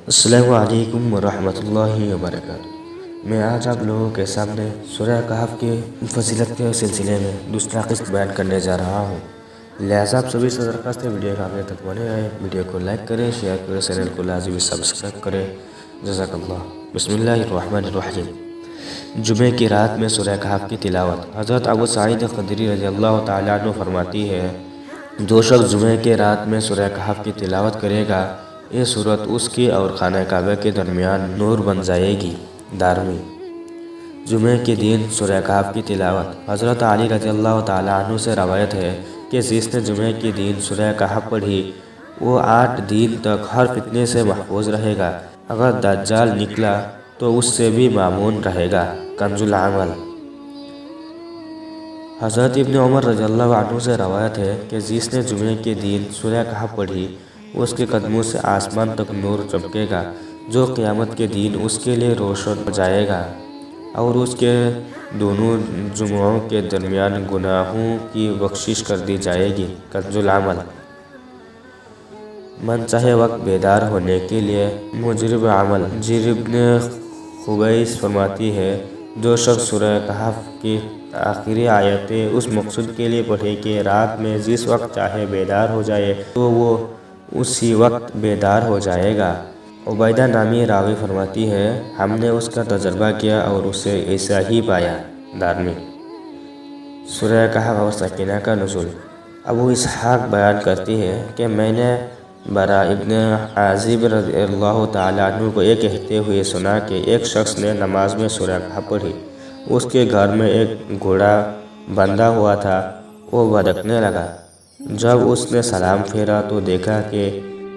السلام علیکم ورحمۃ اللہ وبرکاتہ۔ میں آج آپ لوگوں کے سامنے سورہ کہف کے فضیلت کے سلسلے میں دوسرا قسط بیان کرنے جا رہا ہوں، لہٰذا آپ سبھی سے درخواست ہے ویڈیو کو آگے تک بنے رہیں، ویڈیو کو لائک کریں، شیئر کریں، چینل کو لازمی سبسکرائب کریں، جزاک اللہ۔ بسم اللہ الرحمن الرحیم۔ جمعے کی رات میں سورہ کہف کی تلاوت۔ حضرت ابو سعید خدری رضی اللہ تعالیٰ عنہ فرماتی ہے، جو شخص جمعے کے رات میں سورہ کہف کی تلاوت کرے گا، یہ سورت اس کی اور خانہ کعبہ کے درمیان نور بن جائے گی۔ دارمی۔ جمعے کے دن سورہ کہف کی تلاوت۔ حضرت علی رضی اللہ تعالیٰ عنہ سے روایت ہے کہ جس نے جمعے کے دن سورہ کہف پڑھی، وہ 8 دن تک ہر فتنے سے محفوظ رہے گا۔ اگر دجال نکلا تو اس سے بھی مامون رہے گا۔ کنز العمل۔ حضرت ابن عمر رضی اللہ عنہ سے روایت ہے کہ جس نے جمعے کے دن سورہ کہف پڑھی، اس کے قدموں سے آسمان تک نور چمکے گا، جو قیامت کے دن اس کے لیے روشن ہو جائے گا، اور اس کے دونوں جمعوں کے درمیان گناہوں کی بخشش کر دی جائے گی۔ کنز العمل۔ من چاہے وقت بیدار ہونے کے لیے مجرب عمل۔ جریر بن خبیث فرماتی ہے، جو شخص سورہ کہف کی آخری آیتیں اس مقصد کے لیے پڑھے کہ رات میں جس وقت چاہے بیدار ہو جائے، تو وہ اسی وقت بیدار ہو جائے گا۔ عبیدہ نامی راوی فرماتی ہے، ہم نے اس کا تجربہ کیا اور اسے ایسا ہی پایا۔ دارمی۔ سورہ کہف اور سکینہ کا نزول۔ ابو اسحاق بیان کرتی ہے کہ میں نے برا ابن عازب رضی اللہ تعالیٰ عنہ کو یہ کہتے ہوئے سنا کہ ایک شخص نے نماز میں سورہ کہف پڑھی۔ اس کے گھر میں ایک گھوڑا بندھا ہوا تھا، وہ بھٹکنے لگا۔ جب اس نے سلام پھیرا تو دیکھا کہ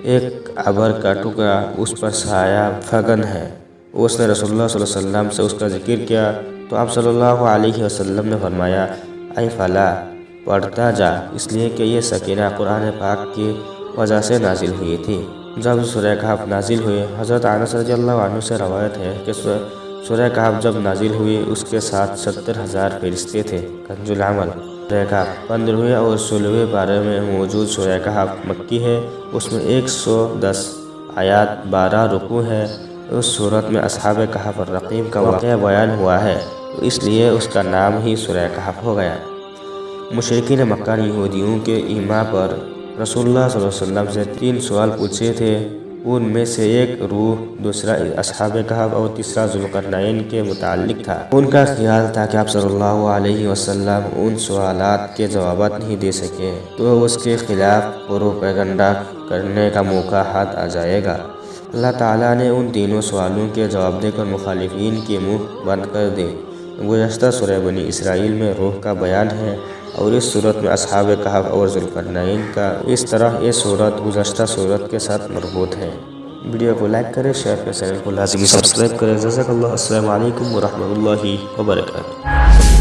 ایک ابر کا ٹکڑا اس پر سایہ فگن ہے۔ اس نے رسول اللہ صلی اللہ علیہ وسلم سے اس کا ذکر کیا تو آپ صلی اللہ علیہ وسلم نے فرمایا، اے فلاں، پڑھتا جا، اس لیے کہ یہ سکینہ قرآن پاک کی وجہ سے نازل ہوئی تھی۔ جب سورہ کہف نازل ہوئی، حضرت انس رضی اللہ عنہ سے روایت ہے کہ سورہ کہف جب نازل ہوئی اس کے ساتھ 70,000 فرشتے تھے۔ کنز العمل۔ سورہ کہف 15ویں اور 16ویں پارے میں موجود سورہ کہف مکی ہے۔ اس میں 110 آیات 12 رکوع ہے۔ اس سورت میں اصحاب کہف اور رقیم کا واقعہ بیان ہوا ہے، تو اس لیے اس کا نام ہی سورہ کہف ہو گیا۔ مشرکین مکہ نے یہودیوں کے ایمان پر رسول اللہ صلی اللہ علیہ وسلم سے 3 سوال پوچھے تھے۔ ان میں سے ایک روح، دوسرا اصحاب کہف اور تیسرا ذوالقرنین کے متعلق تھا۔ ان کا خیال تھا کہ آپ صلی اللہ علیہ وسلم ان سوالات کے جوابات نہیں دے سکے تو اس کے خلاف پروپیگنڈا کرنے کا موقع ہاتھ آ جائے گا۔ اللہ تعالیٰ نے ان تینوں سوالوں کے جواب دے کر مخالفین کے منہ بند کر دے۔ گزشتہ سورہ بنی اسرائیل میں روح کا بیان ہے اور اس صورت میں اصحاب کہف اور ذوالقرنین کا۔ اس طرح یہ صورت گزشتہ صورت کے ساتھ مربوط ہے۔ ویڈیو کو لائک کریں، شیئر کریں، چینل کو لازمی سبسکرائب کریں، جزاک اللہ۔ السلام علیکم ورحمۃ اللہ وبرکاتہ۔